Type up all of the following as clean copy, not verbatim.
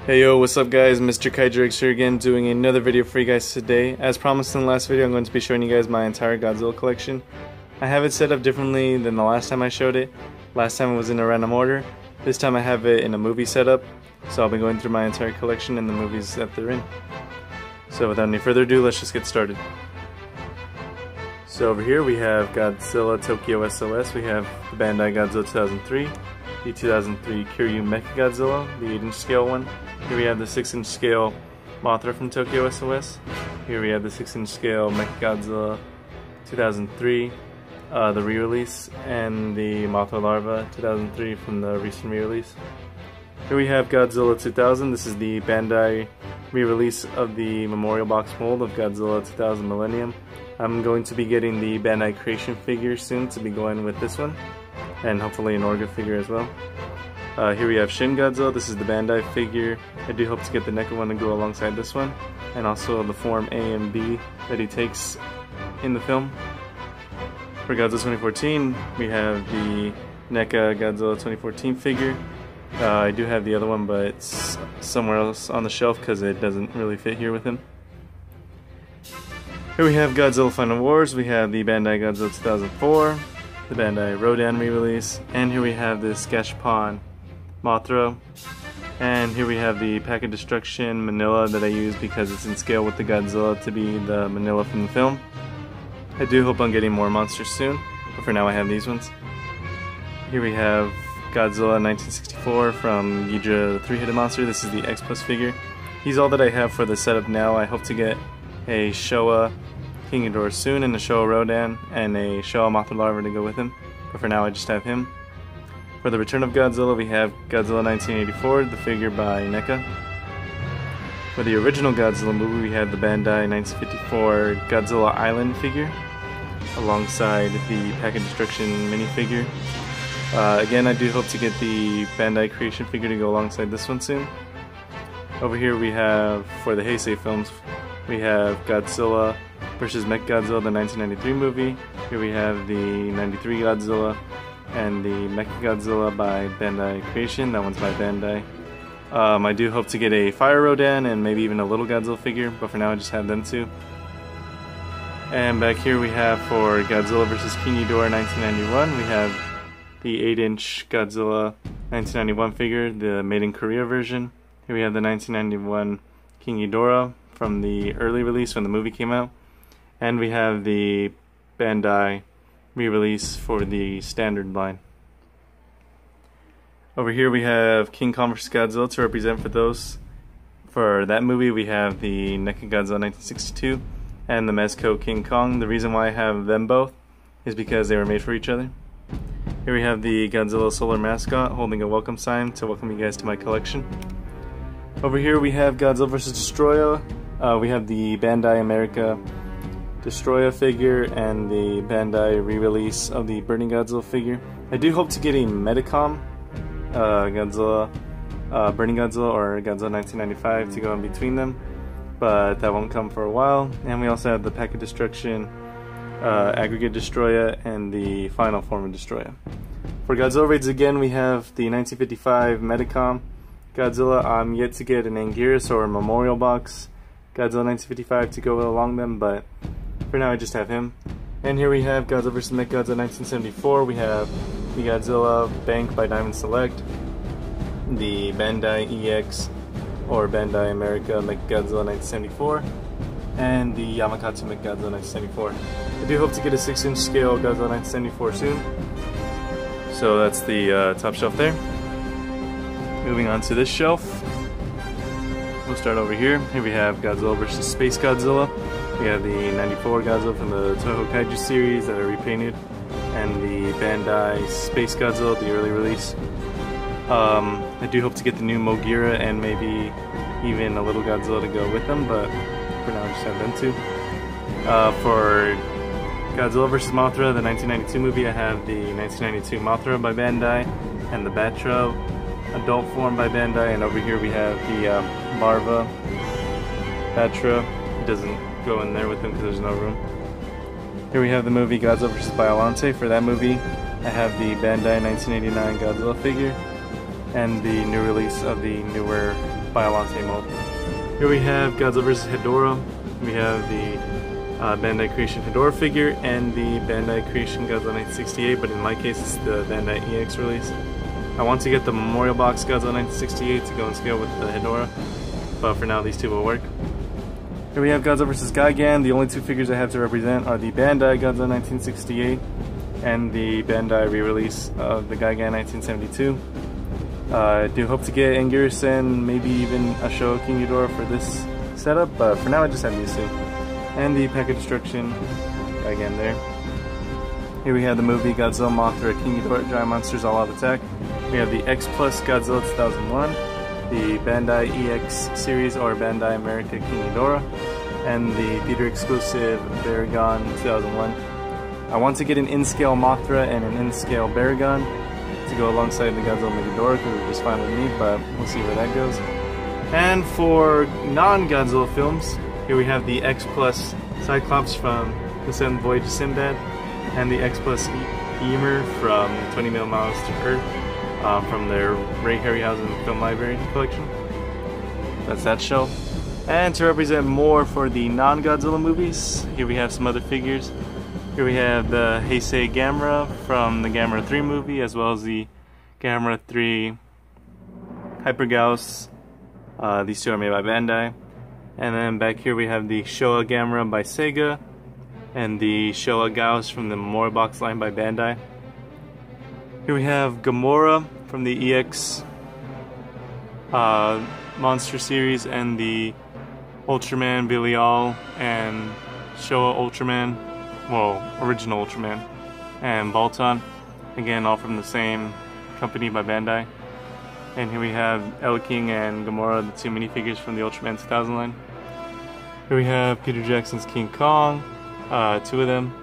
Hey yo, what's up guys, Mr. Kaiju here again, doing another video for you guys today. As promised in the last video, I'm going to be showing you guys my entire Godzilla collection. I have it set up differently than the last time I showed it. Last time it was in a random order. This time I have it in a movie setup, so I'll be going through my entire collection and the movies that they're in. So without any further ado, let's just get started. So over here we have Godzilla Tokyo SOS, we have the Bandai Godzilla 2003, the 2003 Kiryu Mechagodzilla, the 8-inch scale one. Here we have the 6-inch scale Mothra from Tokyo SOS. Here we have the 6-inch scale Mechagodzilla 2003, the re-release, and the Mothra Larva 2003 from the recent re-release. Here we have Godzilla 2000. This is the Bandai re-release of the memorial box mold of Godzilla 2000 Millennium. I'm going to be getting the Bandai Creation figure soon to be going with this one, and hopefully an Orga figure as well. Here we have Shin Godzilla. This is the Bandai figure. I do hope to get the NECA one to go alongside this one, and also the form A and B that he takes in the film. For Godzilla 2014, we have the NECA Godzilla 2014 figure. I do have the other one, but it's somewhere else on the shelf because it doesn't really fit here with him. Here we have Godzilla Final Wars. We have the Bandai Godzilla 2004, the Bandai Rodan re-release, and here we have this Gashapon Mothra, and here we have the Pack of Destruction Manila that I use because it's in scale with the Godzilla to be the Manila from the film. I do hope I'm getting more monsters soon, but for now I have these ones. Here we have Godzilla 1964 from Ghidorah the Three-Headed Monster. This is the X Plus figure. He's all that I have for the setup now. I hope to get a Showa King Ghidorah soon, and a Showa Rodan, and a Showa Mothra Larva to go with him, but for now I just have him. For the Return of Godzilla, we have Godzilla 1984, the figure by NECA. For the original Godzilla movie, we have the Bandai 1954 Godzilla Island figure, alongside the Pack of Destruction minifigure. Again, I do hope to get the Bandai Creation figure to go alongside this one soon. Over here we have, for the Heisei films, we have Godzilla vs. Mechagodzilla, the 1993 movie. Here we have the 93 Godzilla and the Mechagodzilla by Bandai Creation. That one's by Bandai. I do hope to get a Fire Rodan and maybe even a Little Godzilla figure, but for now I just have them two. And back here we have, for Godzilla vs. King Ghidorah 1991, we have the 8-inch Godzilla 1991 figure, the Made in Korea version. Here we have the 1991 King Ghidorah from the early release when the movie came out. And we have the Bandai re-release for the standard line. Over here we have King Kong vs. Godzilla to represent for those. For that movie we have the NECA Godzilla 1962 and the Mezco King Kong. The reason why I have them both is because they were made for each other. Here we have the Godzilla Solar Mascot holding a welcome sign to welcome you guys to my collection. Over here we have Godzilla vs. Destroyer. We have the Bandai America Destroyer figure and the Bandai re-release of the Burning Godzilla figure. I do hope to get a Medicom Godzilla, Burning Godzilla, or Godzilla 1995 to go in between them, but that won't come for a while. And we also have the Pack of Destruction Aggregate Destroyer and the final form of Destroyer. For Godzilla raids again, we have the 1955 Medicom Godzilla. I'm yet to get an Anguirus or a Memorial Box Godzilla 1955 to go along them, but for now I just have him. And here we have Godzilla vs. Mechagodzilla 1974. We have the Godzilla Bank by Diamond Select, the Bandai EX or Bandai America Mechagodzilla 1974, and the Yamakatsu Mechagodzilla 1974. I do hope to get a 6-inch scale Godzilla 1974 soon. So that's the top shelf there. Moving on to this shelf, we'll start over here. Here we have Godzilla vs. Space Godzilla. We have the 94 Godzilla from the Toho Kaiju series that are repainted, and the Bandai Space Godzilla, the early release. I do hope to get the new Mogira and maybe even a Little Godzilla to go with them, but for now I just have them two. For Godzilla vs. Mothra, the 1992 movie, I have the 1992 Mothra by Bandai and the Batra adult form by Bandai, and over here we have the Larva Batra. It doesn't go in there with them because there's no room. Here we have the movie Godzilla vs. Biollante. For that movie, I have the Bandai 1989 Godzilla figure and the new release of the newer Biolante mold. Here we have Godzilla vs. Hedorah. We have the Bandai Creation Hedorah figure and the Bandai Creation Godzilla 1968, but in my case it's the Bandai EX release. I want to get the Memorial Box Godzilla 1968 to go in scale with the Hedorah, but for now these two will work. Here we have Godzilla vs. Gigan. The only two figures I have to represent are the Bandai Godzilla 1968 and the Bandai re-release of the Gigan 1972. I do hope to get Anguirus and maybe even a Showa King Ghidorah for this setup, but for now I just have these two. And the Pack of Destruction Gigan there. Here we have the movie Godzilla, Mothra, King Ghidorah, Giant Monsters All Out Attack. We have the X Plus Godzilla 2001, the Bandai EX series or Bandai America King Ghidorah, and the theater exclusive Baragon 2001. I want to get an in-scale Mothra and an in-scale Baragon to go alongside the Godzilla Megadora because it's just fine with me, but we'll see where that goes. And for non-Godzilla films, here we have the X Plus Cyclops from The Seventh Voyage of Sinbad, and the X Plus Ymir from 20 Miles to Earth from their Ray Harryhausen Film Library collection. That's that show. And to represent more for the non-Godzilla movies, here we have some other figures. Here we have the Heisei Gamera from the Gamera 3 movie, as well as the Gamera 3 Hyper Gauss. These two are made by Bandai. And then back here we have the Showa Gamera by Sega, and the Showa Gauss from the Memorial Box line by Bandai. Here we have Gamora from the EX Monster series, and the Ultraman Belial and Showa Ultraman, well, original Ultraman, and Baltan, again all from the same company by Bandai. And here we have El King and Gamora, the two minifigures from the Ultraman 2000 line. Here we have Peter Jackson's King Kong, two of them,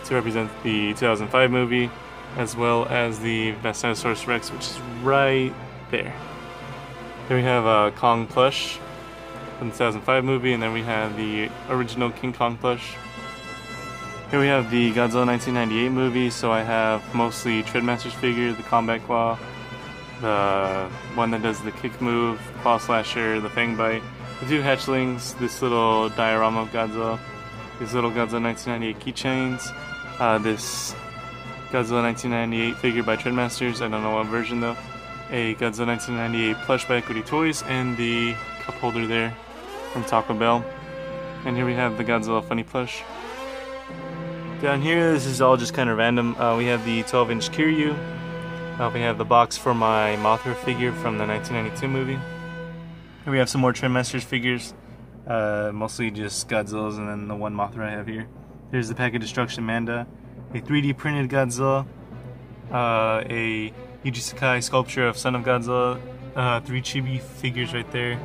to represent the 2005 movie, as well as the Bastinosaurus Rex, which is right there. Here we have Kong plush from the 2005 movie, and then we have the original King Kong plush. Here we have the Godzilla 1998 movie, so I have mostly Treadmaster's figure, the Combat Claw, the one that does the kick move, Claw Slasher, the Fang Bite, the two hatchlings, this little diorama of Godzilla, these little Godzilla 1998 keychains, this Godzilla 1998 figure by Treadmasters, I don't know what version though, a Godzilla 1998 plush by Equity Toys, and the cup holder there from Taco Bell. And here we have the Godzilla Funny plush. Down here, this is all just kind of random. We have the 12-inch Kiryu. We have the box for my Mothra figure from the 1992 movie. Here we have some more Treadmasters figures, mostly just Godzillas, and then the one Mothra I have here. There's the Pack of Destruction Manda, a 3D printed Godzilla, a Yuji Sakai sculpture of Son of Godzilla, 3 chibi figures right there,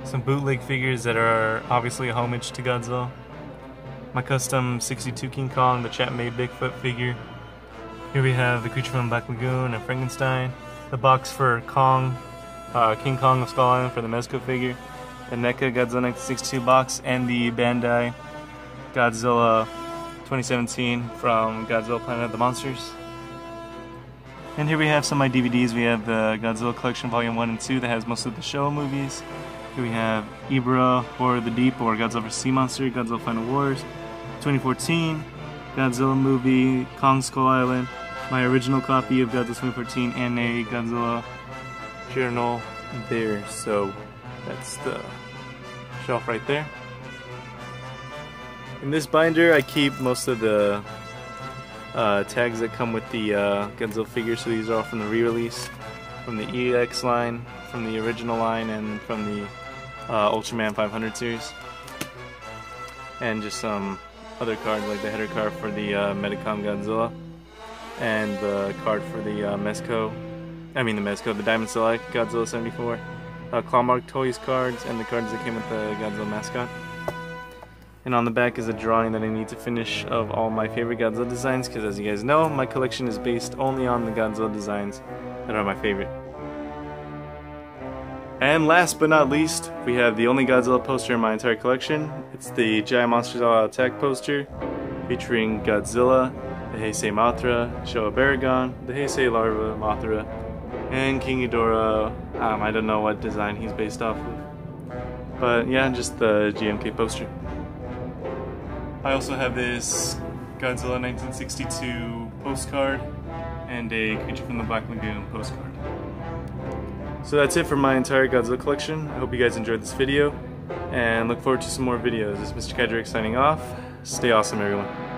some bootleg figures that are obviously a homage to Godzilla, my custom 62 King Kong, the Chat-made Bigfoot figure. Here we have the creature from Black Lagoon and Frankenstein, the box for Kong, King Kong of Skull Island for the Mezco figure, the NECA Godzilla 1962 box, and the Bandai Godzilla 2017 from Godzilla Planet of the Monsters. And here we have some of my DVDs. We have the Godzilla Collection Volume 1 and 2 that has most of the Showa movies. Here we have Ibra, Horror of the Deep, or Godzilla vs. Sea Monster, Godzilla Final Wars, 2014, Godzilla movie, Kong Skull Island, my original copy of Godzilla 2014, and a Godzilla journal there. So that's the shelf right there. In this binder I keep most of the tags that come with the Godzilla figures, so these are all from the re-release, from the EX line, from the original line, and from the Ultraman 500 series. And just some other cards, like the header card for the Medicom Godzilla, and the card for the the Diamond Select Godzilla 74, Clawmark Toys cards, and the cards that came with the Godzilla mascot. And on the back is a drawing that I need to finish of all my favorite Godzilla designs, because as you guys know, my collection is based only on the Godzilla designs that are my favorite. And last but not least, we have the only Godzilla poster in my entire collection. It's the Giant Monsters All Out Attack poster, featuring Godzilla, the Heisei Mothra, Showa Baragon, the Heisei Larva Mothra, And King Ghidorah, I don't know what design he's based off of. But yeah, just the GMK poster. I also have this Godzilla 1962 postcard and a Creature from the Black Lagoon postcard. So that's it for my entire Godzilla collection. I hope you guys enjoyed this video and look forward to some more videos. This is Mr. Kedrick signing off. Stay awesome, everyone.